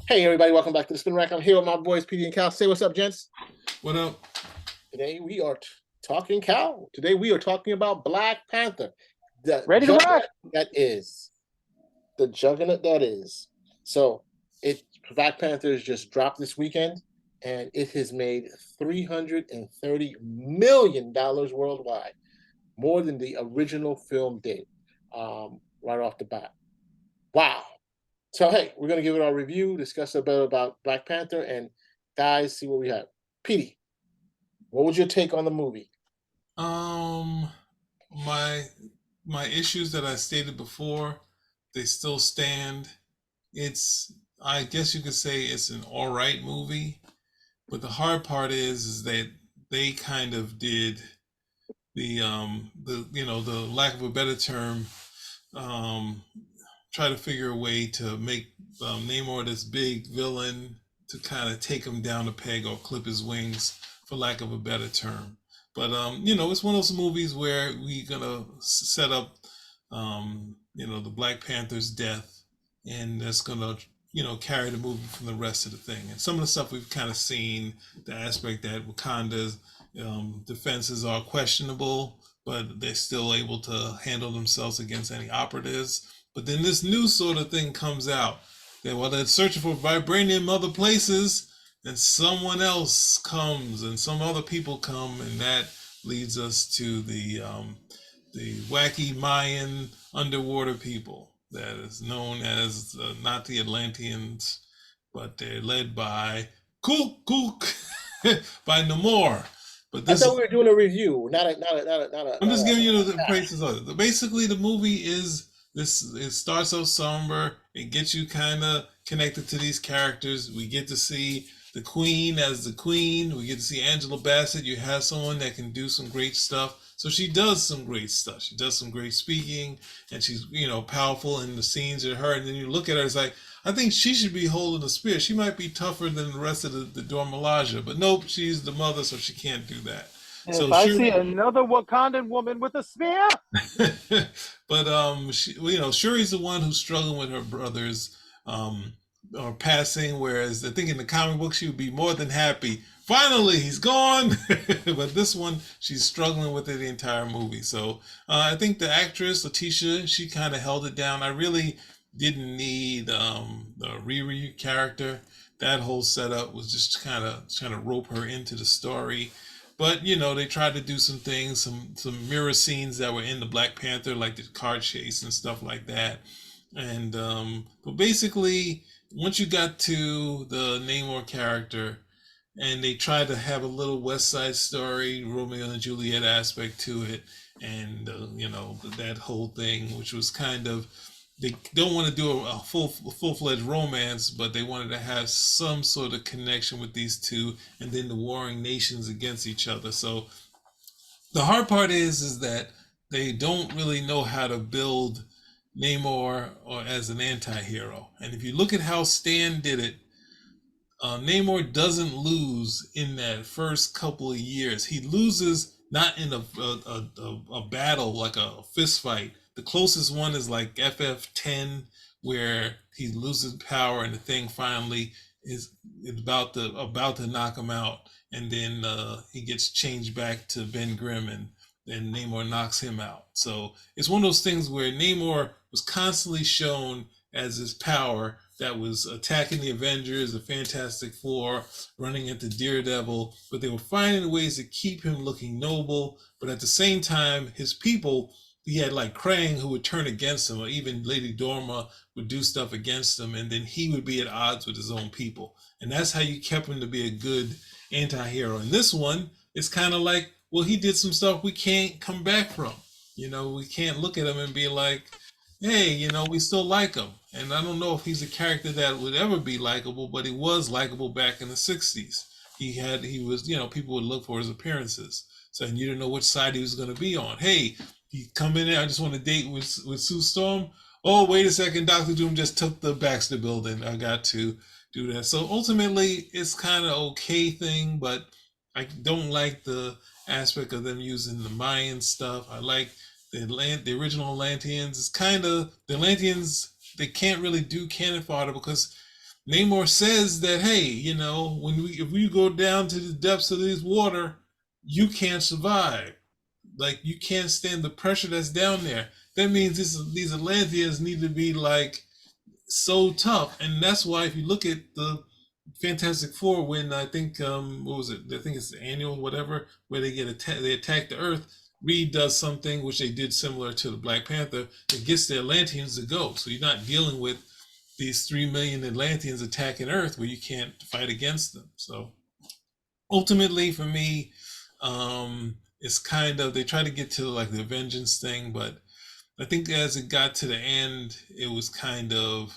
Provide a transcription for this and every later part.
Hey everybody, welcome back to the Spin Rack. I'm here with my boys PD and Cal. Say what's up, gents. What up? Today we are talking Cal. Today we are talking about Black Panther, the Ready to rock. juggernaut that is. The juggernaut that is. So it Black Panther has just dropped this weekend and it has made $330 million worldwide, more than the original film did. Right off the bat. Wow. So hey, we're gonna give it our review, discuss a bit about Black Panther, and guys, see what we have. Petey, what was your take on the movie? Um, my my issues that I stated before, they still stand. It's I guess you could say it's an all right movie, but the hard part is that they kind of did the lack of a better term, um try to figure a way to make Namor this big villain to kind of take him down a peg or clip his wings, for lack of a better term. But it's one of those movies where we're gonna set up, the Black Panther's death, and that's gonna carry the movie from the rest of the thing. And some of the stuff we've kind of seen, the aspect that Wakanda's defenses are questionable, but they're still able to handle themselves against any operatives. But then this new sort of thing comes out that while they're searching for vibranium other places, then someone else comes and some other people come, and that leads us to the wacky Mayan underwater people that is known as not the Atlanteans, but they're led by Kook Kook by Namor. But I this thought we were doing a review, not I'm a just giving you the prices of it. Basically, the movie is this. It starts off somber. It gets you kind of connected to these characters. We get to see the Queen as the Queen. We get to see Angela Bassett. You have someone that can do some great stuff. So she does some great stuff. She does some great speaking, and she's powerful in the scenes of her. And then you look at her, it's like I think she should be holding the spear. She might be tougher than the rest of the Dora Milaje, but nope, she's the mother, so she can't do that. If So I sure. see another Wakandan woman with a spear, But Shuri's the one who's struggling with her brothers or passing, whereas I think in the comic book she would be more than happy. Finally, he's gone. But this one, she's struggling with it the entire movie. So I think the actress Letitia, she kind of held it down. I really didn't need the Riri character. That whole setup was just kind of trying to rope her into the story. But they tried to do some things, some mirror scenes that were in the Black Panther, like the car chase and stuff like that. And but basically, once you got to the Namor character, and they tried to have a little West Side Story, Romeo and Juliet aspect to it, and that whole thing, which was kind of they don't want to do a full fledged romance, but they wanted to have some sort of connection with these two, and then the warring nations against each other. So the hard part is that they don't really know how to build Namor or as an anti-hero. And if you look at how Stan did it, Namor doesn't lose in that first couple of years. He loses not in a battle like a fist fight. The closest one is like FF10, where he loses power and the thing finally is about to knock him out, and then he gets changed back to Ben Grimm, and then Namor knocks him out. So it's one of those things where Namor was constantly shown as his power that was attacking the Avengers, the Fantastic Four, running into Daredevil, but they were finding ways to keep him looking noble. But at the same time, his people, he had like Krang who would turn against him, or even Lady Dorma would do stuff against him, and then he would be at odds with his own people. And that's how you kept him to be a good anti-hero. In this one, it's kind of like, well, he did some stuff we can't come back from. We can't look at him and be like, hey, we still like him. And I don't know if he's a character that would ever be likable, but he was likable back in the 60s. He was, people would look for his appearances. So, and you didn't know which side he was going to be on. Hey, he come in there, I just want to date with Sue Storm. Oh, wait a second, Dr. Doom just took the Baxter building. I got to do that. So ultimately, it's kind of okay thing, but I don't like the aspect of them using the Mayan stuff. I like the original Atlanteans. It's kind of the Atlanteans. They can't really do cannon fodder because Namor says that, hey, if we go down to the depths of this water, you can't survive. Like you can't stand the pressure that's down there. That means these Atlanteans need to be like so tough, and that's why if you look at the Fantastic Four, when I think what was it? I think it's the annual whatever where they attack the Earth. Reed does something which they did similar to the Black Panther. It gets the Atlanteans to go, so you're not dealing with these 3 million Atlanteans attacking Earth where you can't fight against them. So ultimately, for me, it's kind of they try to get to like the vengeance thing, but I think as it got to the end, it was kind of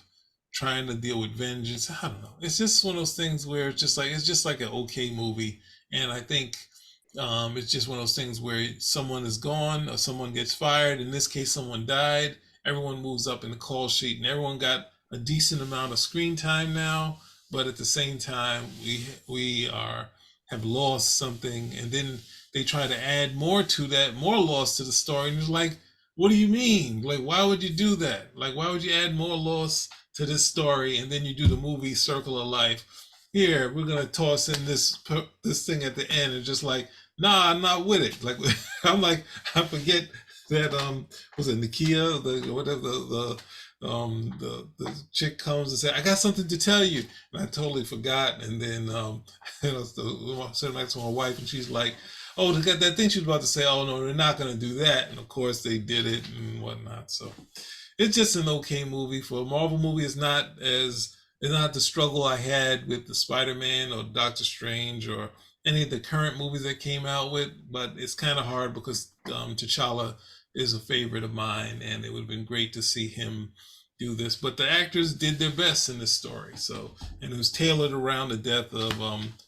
trying to deal with vengeance. I don't know. It's just one of those things where it's just like an okay movie, and I think it's just one of those things where someone is gone or someone gets fired. In this case, someone died. Everyone moves up in the call sheet, and everyone got a decent amount of screen time now. But at the same time, we are have lost something, and then they try to add more to that, more loss to the story, and it's like, what do you mean? Like, why would you do that? Like, why would you add more loss to this story and then you do the movie Circle of Life? Here, we're gonna toss in this thing at the end and just like, nah, I'm not with it. Like, I'm like, I forget that was it Nakia, the whatever the chick comes and say, I got something to tell you, and I totally forgot. And then sitting next to my wife, and she's like, oh, that thing she was about to say, oh no, they're not going to do that, and of course they did it and whatnot. So it's just an okay movie. For a Marvel movie, it's not the struggle I had with the Spider-Man or Doctor Strange or any of the current movies that came out with, but it's kind of hard because T'Challa is a favorite of mine, and it would have been great to see him do this. But the actors did their best in this story, so and it was tailored around the death of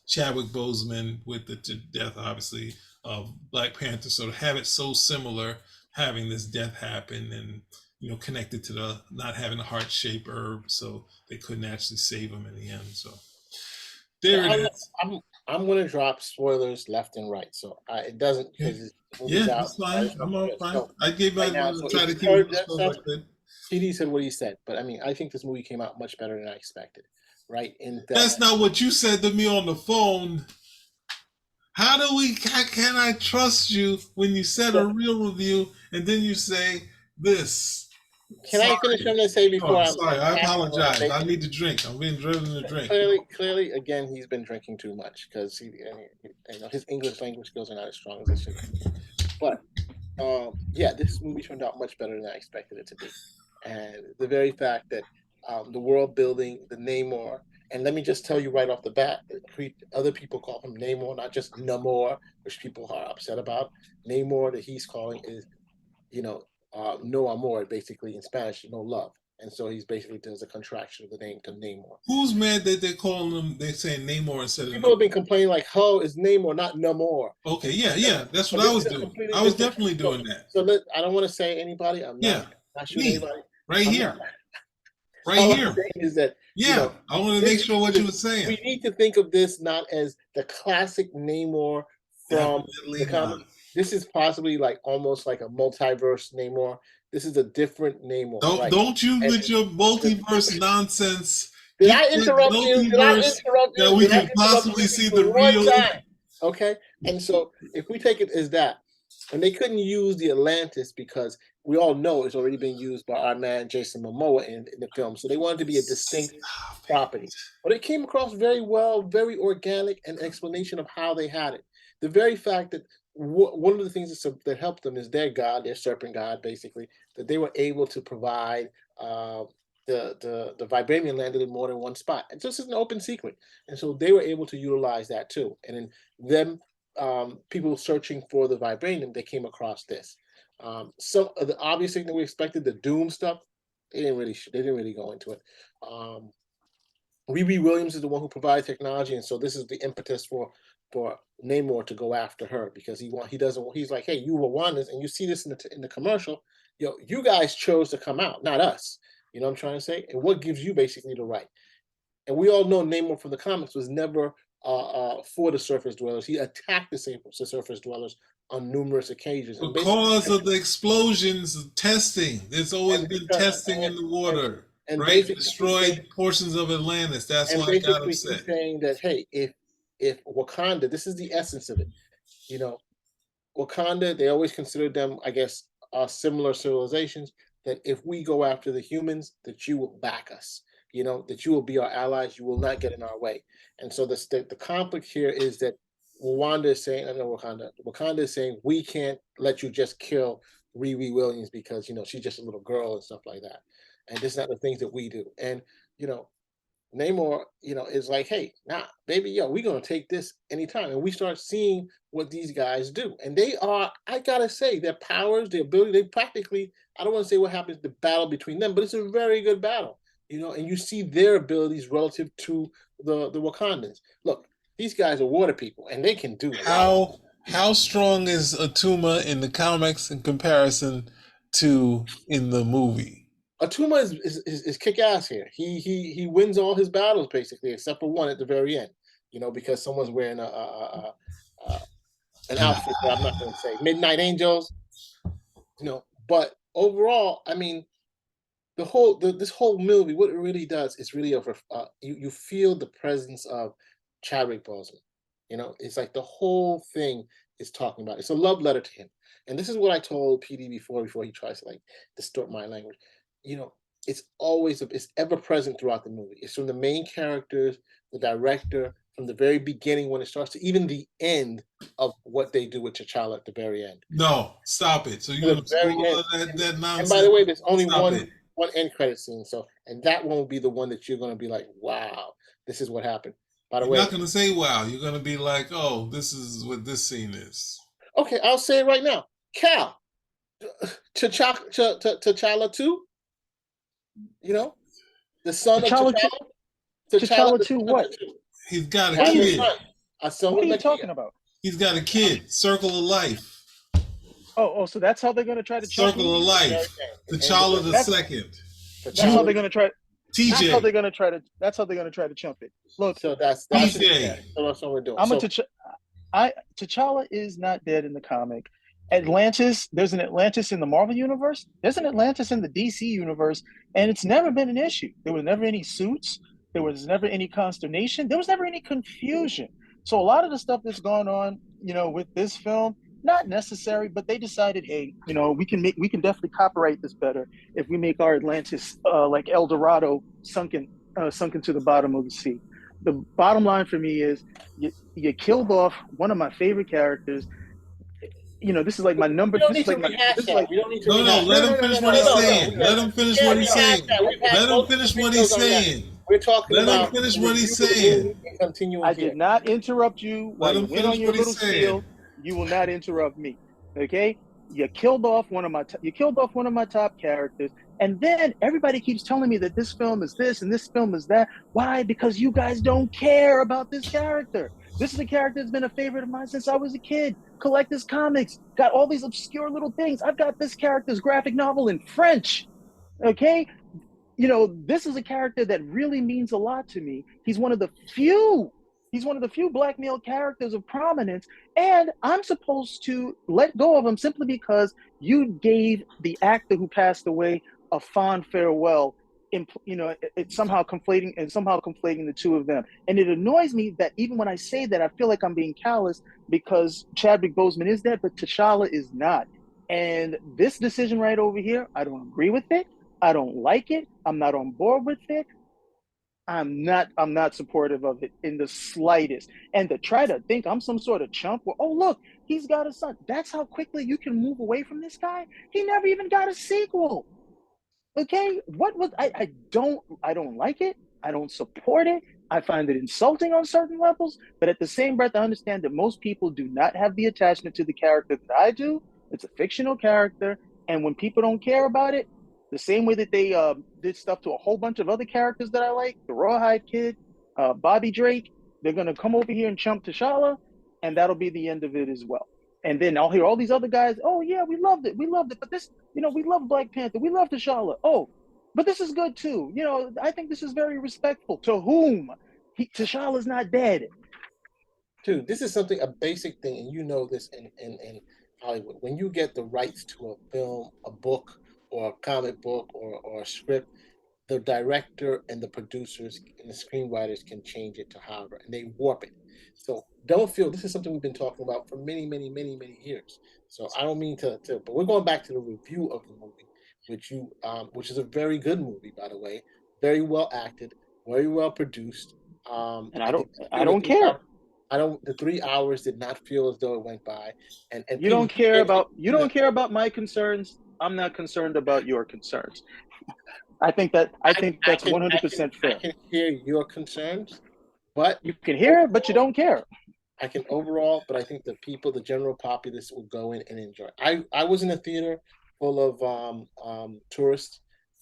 Chadwick Boseman with the death, obviously, of Black Panther. So to have it so similar, having this death happen, and connected to the not having a heart shaped herb, so they couldn't actually save him in the end. So So there it is. I'm going to drop spoilers left and right. So it doesn't Okay. because the Yeah, movie's out. that's fine. I'm all fine. So I gave my right now, so try if to you keep it heard as that close as stuff, I could. CD said what he said, but I mean, I think this movie came out much better than I expected. Right? In That's that, not what you said to me on the phone. How can I trust you when you said a well, real review and then you say this? can I finish what Sorry. I'm going to say Oh, before I'm I'm sorry. I attacking what I'm apologize. I basically need to drink. I'm being driven to drink. clearly again he's been drinking too much because his English language skills are not as strong as they should be. But yeah, this movie turned out much better than I expected it to be, and the very fact that the world building, the Namor, and let me just tell you right off the bat, other people call him Namor, not just Namor, which people are upset about. Namor that he's calling is, you know, no amor, basically in Spanish, no love, and so he's basically does a contraction of the name to Namor. Who's mad that they're calling him, they're saying Namor instead of People have Namor? been complaining like, "Ho is Namor, not Namor." Okay, yeah, yeah. That's So what I this was is a doing. completely I was different. definitely So, doing that. I don't want to say anybody. I'm Yeah. not shooting Me. anybody. Right I'm not. here. Right All I'm here. saying is that Yeah. I want to this make sure what you were saying. we need to think of this not as the classic Namor from Definitely the not. comic. This is possibly like almost like a multiverse Namor. This is a different Namor, Don't right? don't you And with your multiverse nonsense. did Get I that interrupt you? Did I multiverse interrupt that you? we Did I can interrupt possibly you see for the one real. time? Okay. And so if we take it as that, and they couldn't use the Atlantis because we all know it's already been used by our man Jason Momoa in the film. So they wanted to be a distinct Stop property. it. But it came across very well, very organic, an explanation of how they had it. The very fact that one of the things that helped them is their god, their serpent god, basically, that they were able to provide uh, the vibranium landed in more than one spot. And so this is an open secret. And so they were able to utilize that too. And in them people searching for the vibranium, they came across this. Some of the obvious thing that we expected, the Doom stuff, they didn't really go into it. Um, Riri Williams is the one who provides technology, and so this is the impetus for Namor to go after her because he doesn't he's like, hey, you were Wanda's, and you see this in the commercial. You guys chose to come out, not us. You know what I'm trying to say? And what gives you basically the right? And we all know Namor from the comics was never for the surface dwellers. He attacked the surface dwellers on numerous occasions, and basically, Because of the explosions, testing. There's always and been because testing in the and water. and right? basically he's saying, Destroyed portions of Atlantis. That's and why I got basically upset. he's saying that, hey, if Wakanda, this is the essence of it, you know, Wakanda, they always considered them, I guess, similar civilizations. That if we go after the humans, that you will back us. That you will be our allies. You will not get in our way. And so the conflict here is that Rwanda is saying, I know Wakanda. Wakanda is saying we can't let you just kill Riri Williams because she's just a little girl and stuff like that. And this is not the things that we do. And you know, Namor, is like, hey, nah, baby, yo, we're gonna take this anytime. And we start seeing what these guys do. And they are, I gotta say, their powers, their ability, they practically, I don't want to say what happens the battle between them, but it's a very good battle. And you see their abilities relative to the Wakandans. Look, these guys are water people and they can do a lot of How strong is Atuma in the comics in comparison to in the movie? Atuma is kick ass here. He wins all his battles basically, except for one at the very end. Because someone's wearing a an outfit that I'm not going to say Midnight Angels. But overall, I mean, this whole movie, what it really does is really you feel the presence of Chadwick Boseman. It's like the whole thing is talking about. It's a love letter to him, and this is what I told PD before he tries to like distort my language. You know, it's ever present throughout the movie. It's from the main characters, the director, from the very beginning when it starts to even the end of what they do with T'Challa at the very end. No, stop it. So To you're the gonna very spoil end. that And by the nonsense? way, there's only Stop one it. one end credit scene. So, and that one will be the one that you're going to be like, "Wow, this is what happened." By the You're way, not gonna say wow. You're gonna be like, oh, this is what this scene is. okay, I'll say it right now. Cal, T'Challa 2, you know, the son of T'Challa to T'Challa, T'Challa, T'Challa the to son of what? the two. He's got He a What are has you a kid. son, a son What with are you Nakia. talking about? He's got a kid. Circle of life. Oh, so that's how they're gonna try to chump me? Circle of The very life. end. It ends at T'Challa the That's second. that's how T'Challa. they're gonna try. TJ. That's how they're gonna try to chump it. Look, So that's it. Yeah, TJ. so that's what we're doing. I'm a So T'Ch- I T'Challa is not dead in the comic. Atlantis, there's an Atlantis in the Marvel universe. There's an Atlantis in the DC universe, and it's never been an issue. There was never any suits. There was never any consternation. There was never any confusion. So a lot of the stuff that's gone on, with this film, not necessary, but they decided, hey, we can definitely copyright this better if we make our Atlantis like El Dorado sunk into the bottom of the sea. The bottom line for me is you killed off one of my favorite characters. This is like my number. we don't This need is to like my. rehash This is that. like We don't need to No, no, rehash let no, that. no, him no, no, finish no, what No, he's no, no, no, no. saying. We Let got him finish what can't he's rehash saying. that. We've had Let him multiple finish what he's videos on that. saying. We're talking Let him about finish the what he's review of the saying. movie and continuing I here. did not interrupt you while Let you him went on finish your what little he's saying. spiel. You will not interrupt me. Okay? You killed off one of my top characters, and then everybody keeps telling me that this film is this and this film is that. Why? Because you guys don't care about this character. This is a character that's been a favorite of mine since I was a kid. Collect his comics, got all these obscure little things. I've got this character's graphic novel in French. Okay, this is a character that really means a lot to me. He's one of the few black male characters of prominence, and I'm supposed to let go of him simply because you gave the actor who passed away a fond farewell. It's somehow conflating the two of them, and it annoys me that even when I say that, I feel like I'm being callous because Chadwick Boseman is dead, but T'Challa is not. And this decision right over here, I don't agree with it. I don't like it. I'm not on board with it. I'm not supportive of it in the slightest. And to try to think I'm some sort of chump where, oh look, he's got a son. That's how quickly you can move away from this guy. He never even got a sequel. Okay? What was I don't like it. I don't support it. I find it insulting on certain levels, but at the same breath, I understand that most people do not have the attachment to the character that I do. It's a fictional character, and when people don't care about it, the same way that they did stuff to a whole bunch of other characters that I like, the Rawhide Kid, Bobby Drake, they're gonna come over here and chump T'Challa, and that'll be the end of it as well. And then I'll hear all these other guys, oh yeah, we loved it, but this, we love Black Panther, we love T'Challa. Oh, but this is good too. I think this is very respectful. To whom? T'Challa's not dead. Dude, this is something, a basic thing, and you know this in Hollywood. When you get the rights to a film, a book, or a comic book, or a script, the director and the producers and the screenwriters can change it to however, and they warp it. So don't feel this is something we've been talking about for many, many, many, many years. So I don't mean to but we're going back to the review of the movie, which is a very good movie, by the way, very well acted, very well produced. And I did not I feel the don't three care. hours. I don't. The 3 hours did not feel as though it went by, and You people don't care can't about my concerns. I'm not concerned about your concerns. I think that's I 100% fair. can hear your concerns, but You can hear it, but you overall, don't care. I can overall, but I think the people, the general populace, will go in and enjoy. I was in a theater full of tourists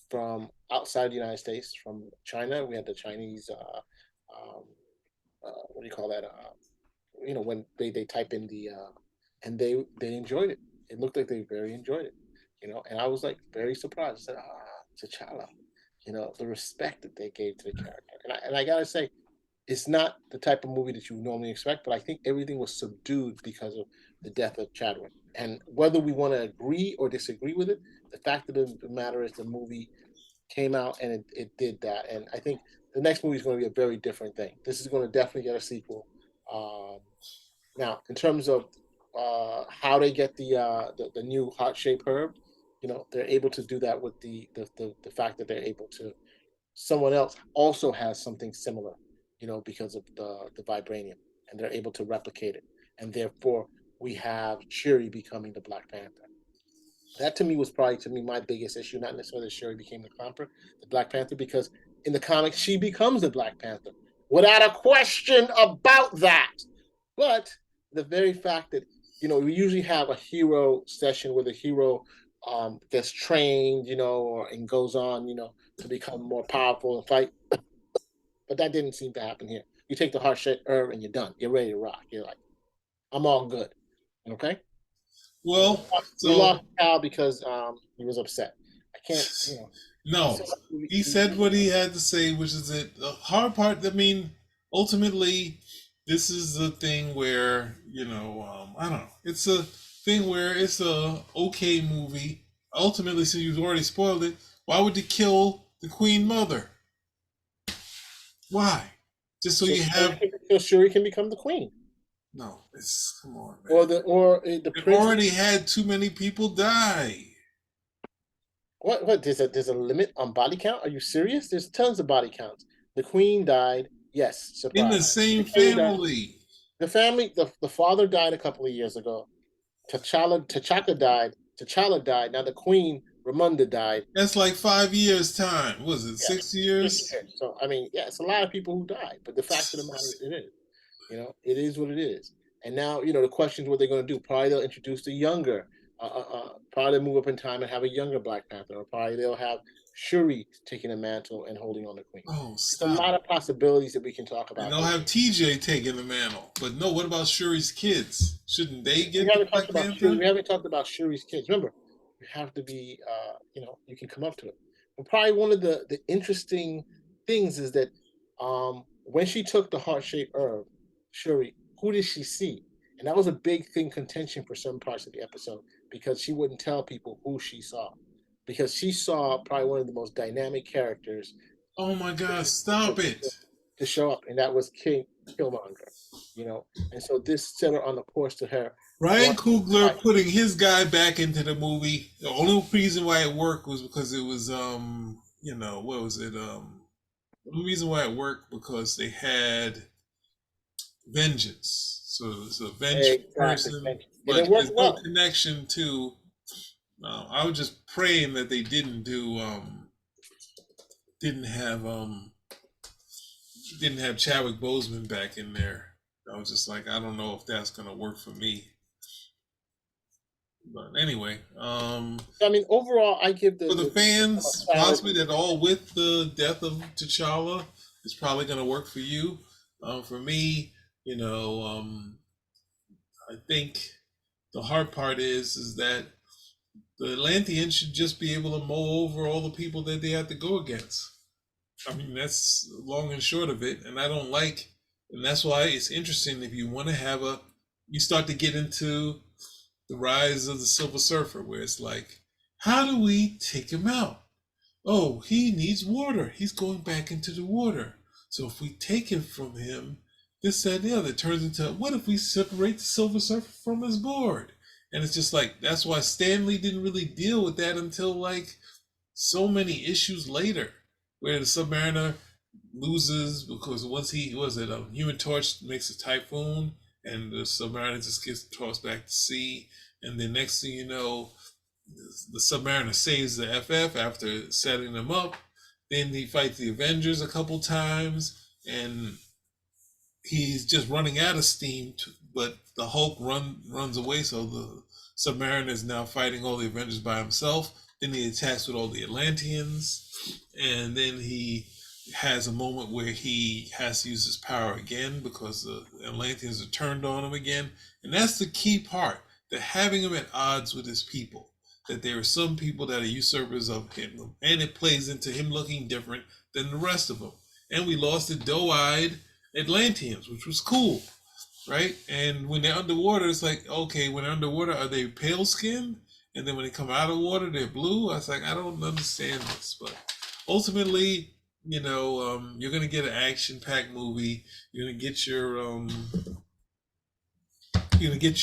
from outside the United States, from China. We had the Chinese, what do you call that? When they type in and they enjoyed it. It looked like they very enjoyed it, and I was like very surprised. I said, T'Challa, the respect that they gave to the character, and I gotta say, it's not the type of movie that you normally expect, but I think everything was subdued because of the death of Chadwick. And whether we want to agree or disagree with it, the fact of the matter is the movie came out and it did that. And I think the next movie is going to be a very different thing. This is going to definitely get a sequel. Um, Now, in terms of how they get the new heart shaped herb, they're able to do that with the fact that they're able to someone else also has something similar, because of the vibranium, and they're able to replicate it, and therefore we have Shuri becoming the Black Panther. That to me was probably to me my biggest issue, not necessarily that Shuri became the Black Panther, because in the comics she becomes the Black Panther without a question about that. But the very fact that we usually have a hero session where the hero gets trained, and goes on, to become more powerful and fight, but that didn't seem to happen here. You take the heart shaped herb and you're done. You're ready to rock. You're like, I'm all good. Okay. We Well, lost, we so lost Cal because he was upset. I can't, no, so he said what he had to say, which is it. The hard part. I mean, ultimately, this is the thing where I don't know. It's a thing where it's a okay movie. Ultimately, since you've already spoiled it, why would they kill the Queen Mother? Why? Just so so you have Shuri can become the queen, no. It's come on, or man. the They princess. already had too many people die What there's a limit on body count? Are you serious? There's tons of body counts. The queen died. Yes, in the surprise. The same king died. family. The family, the father died a couple of years ago. T'Chaka died. T'Challa died. Now the queen Ramunda died. That's like 5 years time. Was it Yes, 6 years? so I mean, yeah, it's a lot of people who died. But the fact of the matter is, it is. It is what it is. And now, the question is what they're going to do. Probably they'll introduce the younger. Probably they'll move up in time and have a younger Black Panther, or probably they'll have Shuri taking the mantle and holding on the queen. Oh, It's a lot stop. of possibilities that we can talk And about they'll here. have TJ taking the mantle. But no, what about Shuri's kids? Shouldn't they We get the haven't talked Black about Shuri. Panther? We haven't talked about Shuri's kids. Remember, you have to be, you can come up to it. And probably one of the interesting things is that when she took the heart shaped herb, Shuri, who did she see? And that was a big thing contention for some parts of the episode, because she wouldn't tell people who she saw, because she saw probably one of the most dynamic characters Oh my God, to, stop it. to show up, and that was King Killmonger. And so this set her on the course to her Ryan one. Coogler putting his guy back into the movie. The only reason why it worked was because it was what was it? The only reason why it worked because they had vengeance. So it's a vengeful Exactly. person, And but it worked there's no well. connection to. I was just praying that they didn't have didn't have Chadwick Boseman back in there. I was just like, I don't know if that's gonna work for me. But anyway, I mean, overall, I give for the the film a fans, solid. possibly that all with the death of T'Challa is probably gonna work for you. For me, I think the hard part is that the Atlanteans should just be able to mow over all the people that they have to go against. I mean, that's long and short of it. And I don't like, and that's why it's interesting if you want to you start to get into the rise of the Silver Surfer, where it's like, how do we take him out? oh, he needs water. He's going back into the water. So if we take it from him, this, that, and the other, it turns into what if we separate the Silver Surfer from his board? And it's just like that's why Stanley didn't really deal with that until like so many issues later, where the Submariner loses because once he was it a Human Torch makes a typhoon, and the Submariner just gets tossed back to sea, and then next thing you know, the Submariner saves the FF after setting them up. Then he fights the Avengers a couple times, and he's just running out of steam. But the Hulk runs away, so the Submariner is now fighting all the Avengers by himself. Then he attacks with all the Atlanteans, and then he has a moment where he has to use his power again because the Atlanteans are turned on him again, and that's the key part. That having him at odds with his people, that there are some people that are usurpers of him, and it plays into him looking different than the rest of them. And we lost the doe-eyed Atlanteans, which was cool, right? And when they're underwater, it's like, okay, when they're underwater, are they pale skinned? And then when they come out of water, they're blue. I was like, I don't understand this. But ultimately, you're gonna get an action-packed movie. You're gonna get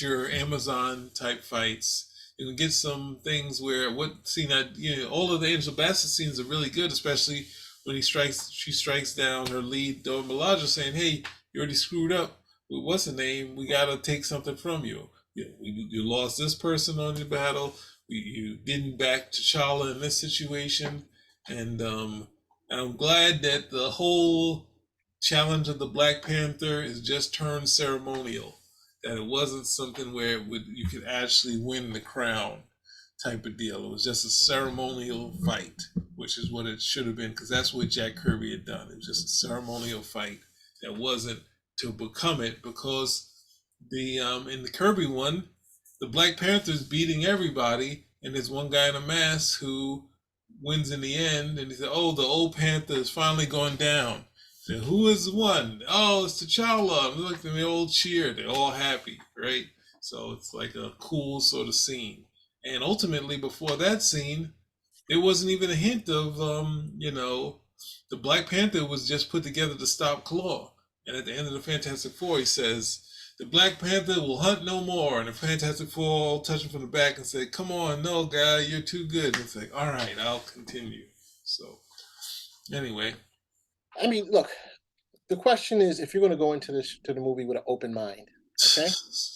your Amazon type fights. You can get some things where what scene that all of the Angel Bassett scenes are really good, especially when she strikes down her lead Dora Milaje, saying, "Hey, you already screwed up with what's the name? We gotta take something from you. You lost this person on your battle. You didn't back T'Challa in this situation, and I'm glad that the whole challenge of the Black Panther is just turned ceremonial, that it wasn't something where you could actually win the crown type of deal. It was just a ceremonial fight, which is what it should have been, because that's what Jack Kirby had done. It was just a ceremonial fight that wasn't to become it, because the in the Kirby one, the Black Panther's beating everybody, and there's one guy in a mask who wins in the end, and he said, "Oh, the old Panther is finally going down." So who is the one? Oh, it's T'Challa. Look, and they all cheer. They're all happy, right? So it's like a cool sort of scene. And ultimately, before that scene, there wasn't even a hint of, the Black Panther was just put together to stop Claw. And at the end of the Fantastic Four, he says, "The Black Panther will hunt no more." And the Fantastic Four all touch him from the back and say, "Come on, no, guy, you're too good." And it's like, all right, I'll continue. So, anyway. I mean, look, the question is if you're going to go into the movie with an open mind, okay?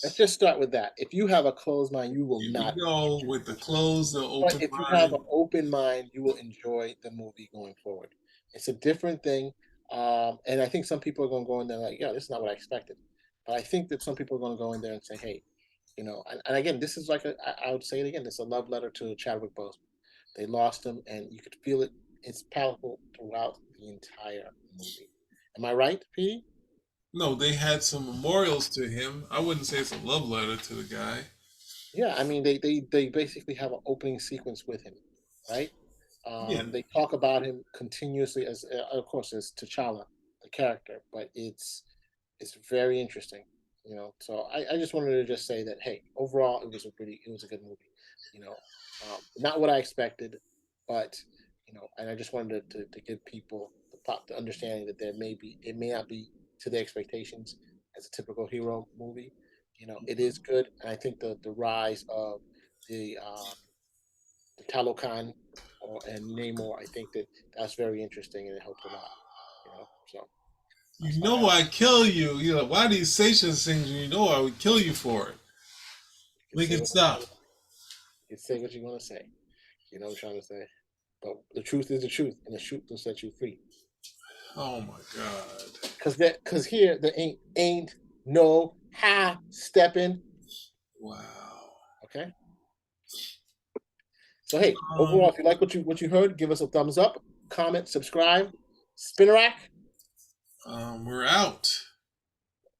Let's just start with that. If you have a closed mind, you will Here we not go enjoy with the the movie. closed, the But open if you have mind. an open mind, you will enjoy the movie going forward. It's a different thing. And I think some people are going to go in there like, yeah, this is not what I expected. But I think that some people are going to go in there and say, hey, and again, this is like I would say it again, it's a love letter to Chadwick Boseman. They lost him, and you could feel it. It's powerful throughout the entire movie. Am I right, P? No, they had some memorials to him. I wouldn't say it's a love letter to the guy. Yeah, I mean they basically have an opening sequence with him, right? Yeah. They talk about him continuously as, of course, as T'Challa, the character, but it's very interesting, So I just wanted to just say that hey, overall it was a good movie, not what I expected, but and I just wanted to give people the understanding that it may not be to their expectations as a typical hero movie. It is good, and I think the rise of the Talokan and Namor, I think that's very interesting and it helped a lot. So that's You all I know have. I kill you. Why do you say such things when you know I would kill you for it? You can Make say it what you stop. want. You can say what you want to say. You know what I'm trying to say. But the truth is the truth, and the truth will set you free. Oh my god. Cause here there ain't no high stepping. Wow. Okay. So hey, Um, overall, if you like what you heard, give us a thumbs up, comment, subscribe, spin a rack. we're out.